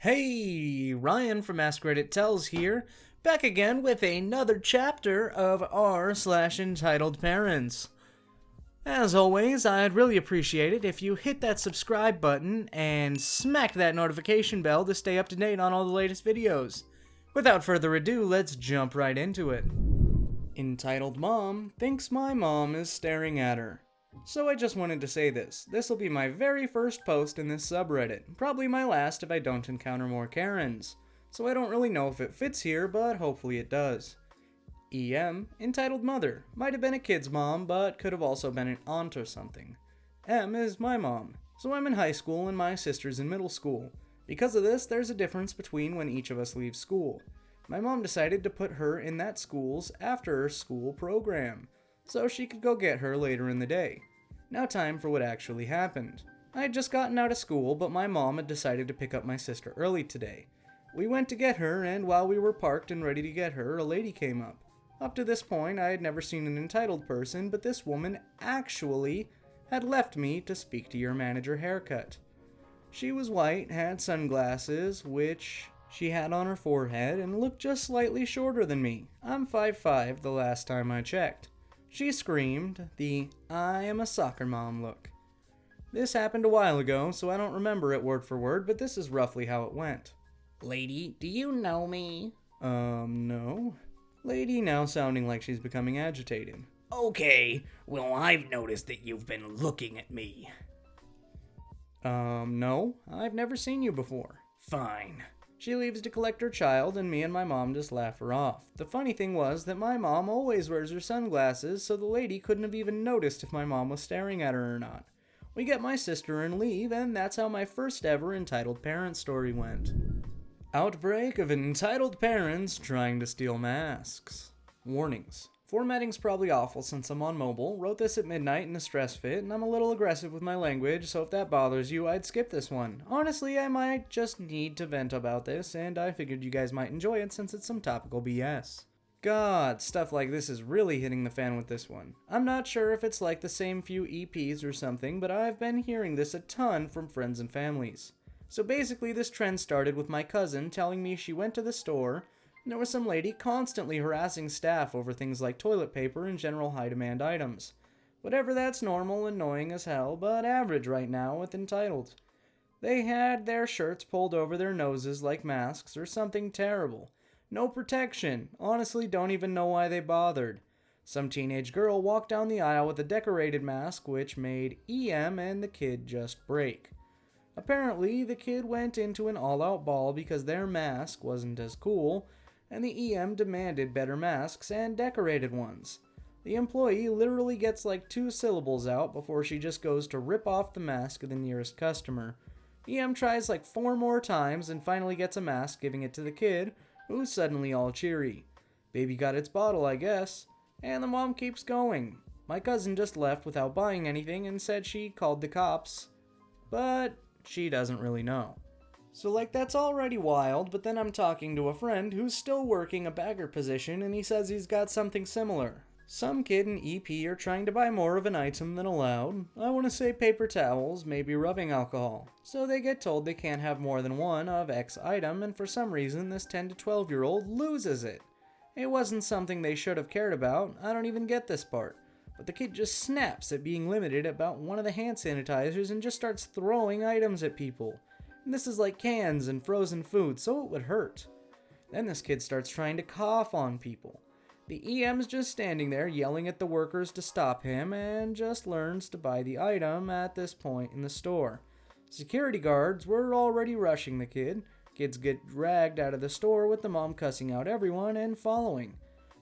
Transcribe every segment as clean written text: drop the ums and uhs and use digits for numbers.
Hey, Ryan from Askreddit Tells here, back again with another chapter of r/EntitledParents. As always, I'd really appreciate it if you hit that subscribe button and smack that notification bell to stay up to date on all the latest videos. Without further ado, let's jump right into it. Entitled Mom thinks my mom is staring at her. So I just wanted to say this. This will be my very first post in this subreddit. Probably my last if I don't encounter more Karens. So I don't really know if it fits here, but hopefully it does. EM, entitled Mother. Might have been a kid's mom, but could have also been an aunt or something. M is my mom. So I'm in high school and my sister's in middle school. Because of this, there's a difference between when each of us leaves school. My mom decided to put her in that school's after-school program, so she could go get her later in the day. Now time for what actually happened. I had just gotten out of school, but my mom had decided to pick up my sister early today. We went to get her, and while we were parked and ready to get her, a lady came up. Up to this point, I had never seen an entitled person, but this woman actually had left me to speak to your manager haircut. She was white, had sunglasses, which she had on her forehead, and looked just slightly shorter than me. I'm 5'5" the last time I checked. She screamed the "I am a soccer mom" look. This happened a while ago, so I don't remember it word for word, but this is roughly how it went. Lady, do you know me? No. Lady now sounding like she's becoming agitated. Okay, well, I've noticed that you've been looking at me. No, I've never seen you before. Fine. She leaves to collect her child, and me and my mom just laugh her off. The funny thing was that my mom always wears her sunglasses, so the lady couldn't have even noticed if my mom was staring at her or not. We get my sister and leave, and that's how my first ever entitled parent story went. Outbreak of entitled parents trying to steal masks. Warnings. Formatting's probably awful since I'm on mobile. Wrote this at midnight in a stress fit, and I'm a little aggressive with my language, so if that bothers you, I'd skip this one. Honestly, I might just need to vent about this, and I figured you guys might enjoy it since it's some topical BS. God, stuff like this is really hitting the fan with this one. I'm not sure if it's like the same few EPs or something, but I've been hearing this a ton from friends and families. So basically, this trend started with my cousin telling me she went to the store, and there was some lady constantly harassing staff over things like toilet paper and general high-demand items. Whatever, that's normal, annoying as hell, but average right now with entitled. They had their shirts pulled over their noses like masks or something terrible. No protection. Honestly, don't even know why they bothered. Some teenage girl walked down the aisle with a decorated mask, which made EM and the kid just break. Apparently, the kid went into an all-out bawl because their mask wasn't as cool, and the EM demanded better masks and decorated ones. The employee literally gets like 2 syllables out before she just goes to rip off the mask of the nearest customer. EM tries like 4 more times and finally gets a mask, giving it to the kid, who's suddenly all cheery. Baby got its bottle, I guess. And the mom keeps going. My cousin just left without buying anything and said she called the cops. But she doesn't really know. So that's already wild, but then I'm talking to a friend who's still working a bagger position and he says he's got something similar. Some kid in EP are trying to buy more of an item than allowed. I want to say paper towels, maybe rubbing alcohol. So they get told they can't have more than one of X item, and for some reason this 10 to 12-year-old loses it. It wasn't something they should have cared about, I don't even get this part. But the kid just snaps at being limited about one of the hand sanitizers and just starts throwing items at people. And this is like cans and frozen food, so it would hurt. Then this kid starts trying to cough on people. The EM's just standing there yelling at the workers to stop him and just learns to buy the item at this point in the store. Security guards were already rushing the kid. Kids get dragged out of the store with the mom cussing out everyone and following.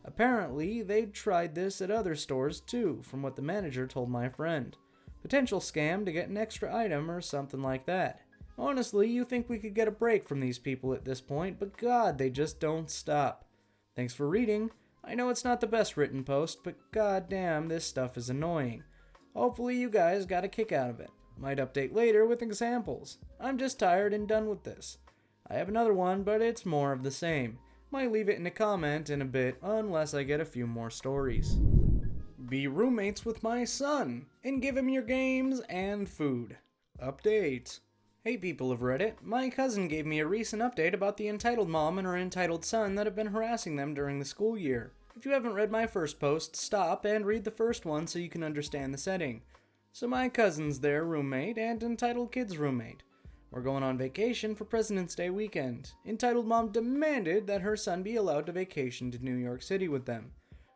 Apparently, they'd tried this at other stores too, from what the manager told my friend. Potential scam to get an extra item or something like that. Honestly, you think we could get a break from these people at this point, but God, they just don't stop. Thanks for reading. I know it's not the best written post, but goddamn, this stuff is annoying. Hopefully you guys got a kick out of it. Might update later with examples. I'm just tired and done with this. I have another one, but it's more of the same. Might leave it in a comment in a bit, unless I get a few more stories. Be roommates with my son, and give him your games and food. Update. Hey people of Reddit, my cousin gave me a recent update about the entitled mom and her entitled son that have been harassing them during the school year. If you haven't read my first post, stop and read the first one so you can understand the setting. So my cousin's their roommate and entitled kid's roommate. We're going on vacation for President's Day weekend. Entitled mom demanded that her son be allowed to vacation to New York City with them.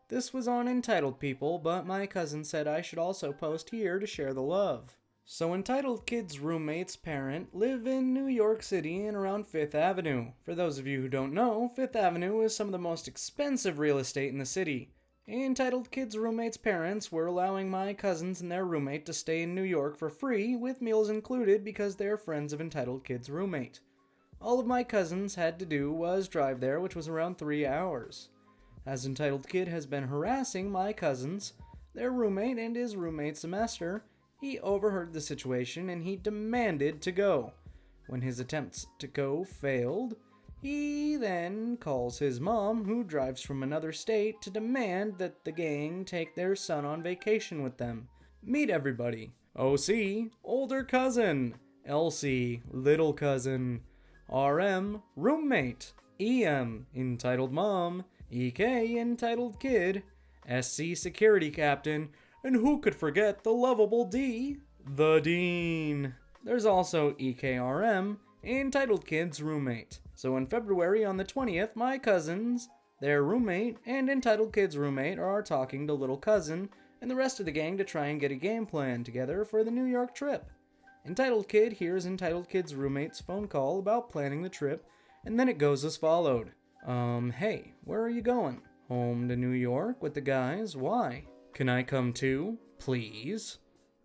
This was on entitled people, but my cousin said I should also post here to share the love. So entitled kid's roommate's parent live in New York City and around 5th Avenue. For those of you who don't know, 5th Avenue is some of the most expensive real estate in the city. Entitled kid's roommate's parents were allowing my cousins and their roommate to stay in New York for free with meals included because they're friends of entitled kid's roommate. All of my cousins had to do was drive there, which was around 3 hours. As entitled kid has been harassing my cousins, their roommate and his roommate's semester, he overheard the situation and he demanded to go. When his attempts to go failed, he then calls his mom, who drives from another state, to demand that the gang take their son on vacation with them. Meet everybody. OC, older cousin. LC, little cousin. RM, roommate. EM, entitled mom. EK, entitled kid. SC, security captain. And who could forget the lovable D? The Dean. There's also EKRM, entitled kid's roommate. So in February on the 20th, my cousins, their roommate, and entitled kid's roommate are talking to little cousin and the rest of the gang to try and get a game plan together for the New York trip. Entitled kid hears entitled kid's roommate's phone call about planning the trip, and then it goes as followed. Hey, where are you going? Home to New York with the guys? Why? Can I come too, please?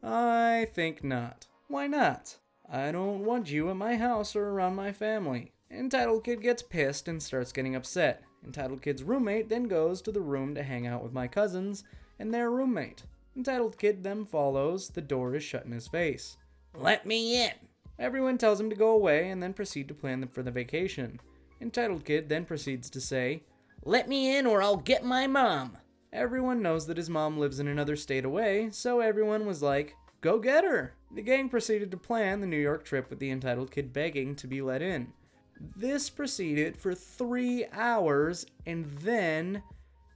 I think not. Why not? I don't want you at my house or around my family. Entitled kid gets pissed and starts getting upset. Entitled kid's roommate then goes to the room to hang out with my cousins and their roommate. Entitled kid then follows. The door is shut in his face. Let me in. Everyone tells him to go away and then proceed to plan for the vacation. Entitled kid then proceeds to say, Let me in or I'll get my mom. Everyone knows that his mom lives in another state away, so everyone was like, go get her! The gang proceeded to plan the New York trip with the entitled kid begging to be let in. This proceeded for 3 hours, and then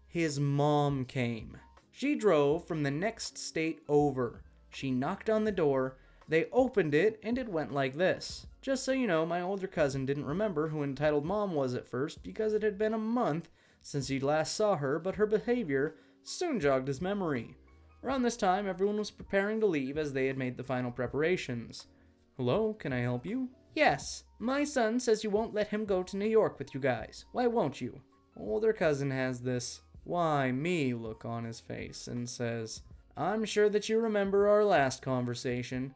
his mom came. She drove from the next state over. She knocked on the door, they opened it, and it went like this. Just so you know, my older cousin didn't remember who entitled mom was at first because it had been a month since he last saw her, but her behavior soon jogged his memory. Around this time, everyone was preparing to leave as they had made the final preparations. Hello, can I help you? Yes, my son says you won't let him go to New York with you guys. Why won't you? Older cousin has this why me look on his face and says, I'm sure that you remember our last conversation.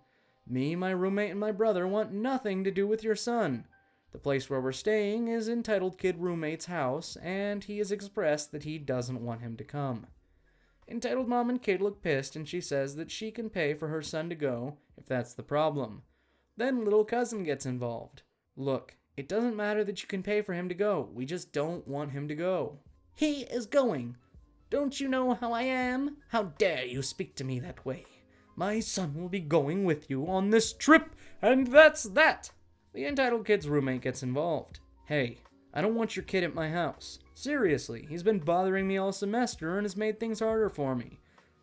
Me, my roommate, and my brother want nothing to do with your son. The place where we're staying is entitled kid roommate's house, and he has expressed that he doesn't want him to come. Entitled mom and kid look pissed, and she says that she can pay for her son to go, if that's the problem. Then little cousin gets involved. Look, it doesn't matter that you can pay for him to go, we just don't want him to go. He is going. Don't you know how I am? How dare you speak to me that way? My son will be going with you on this trip, and that's that! The entitled kid's roommate gets involved. Hey, I don't want your kid at my house. Seriously, he's been bothering me all semester and has made things harder for me.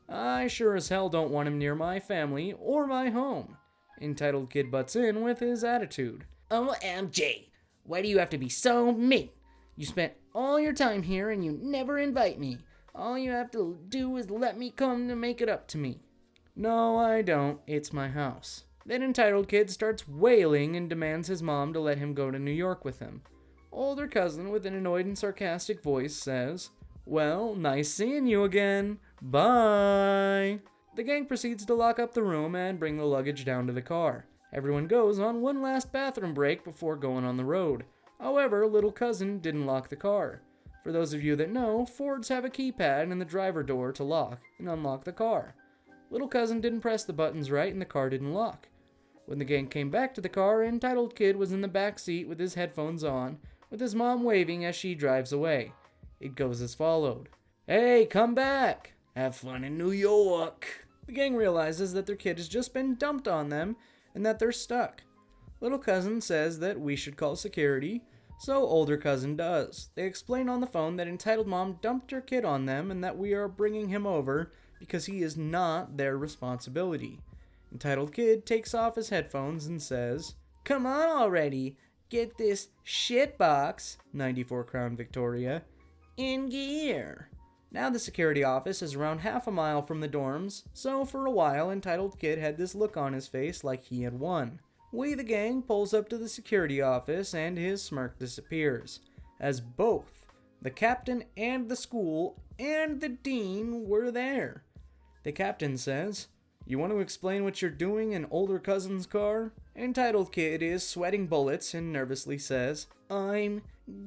I sure as hell don't want him near my family or my home. Entitled kid butts in with his attitude. OMG, why do you have to be so mean? You spent all your time here and you never invite me. All you have to do is let me come to make it up to me. No, I don't. It's my house. Then entitled kid starts wailing and demands his mom to let him go to New York with him. Older cousin, with an annoyed and sarcastic voice, says, Well, nice seeing you again. Bye. The gang proceeds to lock up the room and bring the luggage down to the car. Everyone goes on one last bathroom break before going on the road. However, little cousin didn't lock the car. For those of you that know, Fords have a keypad in the driver door to lock and unlock the car. Little cousin didn't press the buttons right and the car didn't lock. When the gang came back to the car, entitled kid was in the back seat with his headphones on, with his mom waving as she drives away. It goes as followed. Hey, come back! Have fun in New York. The gang realizes that their kid has just been dumped on them and that they're stuck. Little cousin says that we should call security, so older cousin does. They explain on the phone that entitled mom dumped her kid on them and that we are bringing him over because he is not their responsibility. Entitled kid takes off his headphones and says, "Come on already. Get this shitbox, 94 Crown Victoria, in gear." Now the security office is around half a mile from the dorms, so for a while entitled kid had this look on his face like he had won. We the gang pulls up to the security office and his smirk disappears, as both the captain and the school and the dean were there. The captain says, "You want to explain what you're doing in older cousin's car?" Entitled kid is sweating bullets and nervously says, "I'm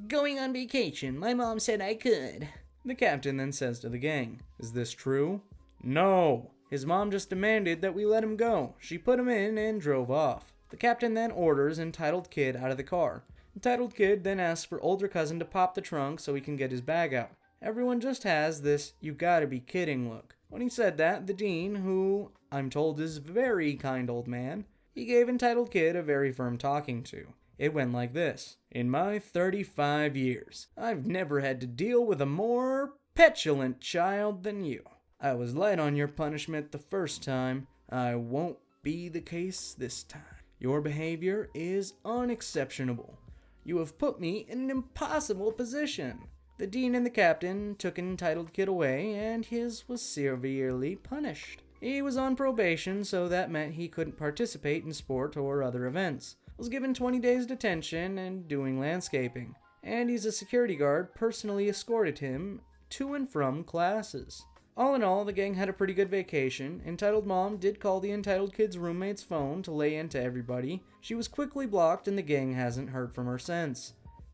going on vacation. My mom said I could." The captain then says to the gang, "Is this true?" "No. His mom just demanded that we let him go. She put him in and drove off." The captain then orders entitled kid out of the car. Entitled kid then asks for older cousin to pop the trunk so he can get his bag out. Everyone just has this "you gotta be kidding" look. When he said that, the dean, who I'm told is a very kind old man, he gave entitled kid a very firm talking to. It went like this: "In my 35 years, I've never had to deal with a more petulant child than you. I was light on your punishment the first time. I won't be the case this time. Your behavior is unexceptionable. You have put me in an impossible position." The dean and the captain took an entitled kid away, and his was severely punished. He was on probation, so that meant he couldn't participate in sport or other events. Was given 20 days detention and doing landscaping. And he's a security guard personally escorted him to and from classes. All in all, the gang had a pretty good vacation. Entitled mom did call the entitled kid's roommate's phone to lay into everybody. She was quickly blocked and the gang hasn't heard from her since.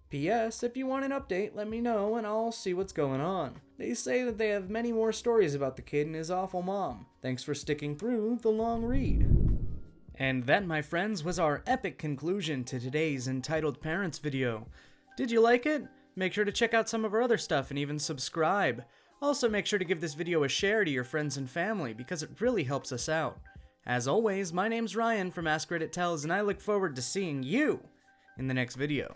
P.S. If you want an update, let me know and I'll see what's going on. They say that they have many more stories about the kid and his awful mom. Thanks for sticking through the long read. And that, my friends, was our epic conclusion to today's Entitled Parents video. Did you like it? Make sure to check out some of our other stuff and even subscribe. Also, make sure to give this video a share to your friends and family because it really helps us out. As always, my name's Ryan from Askreddit Tells, and I look forward to seeing you in the next video.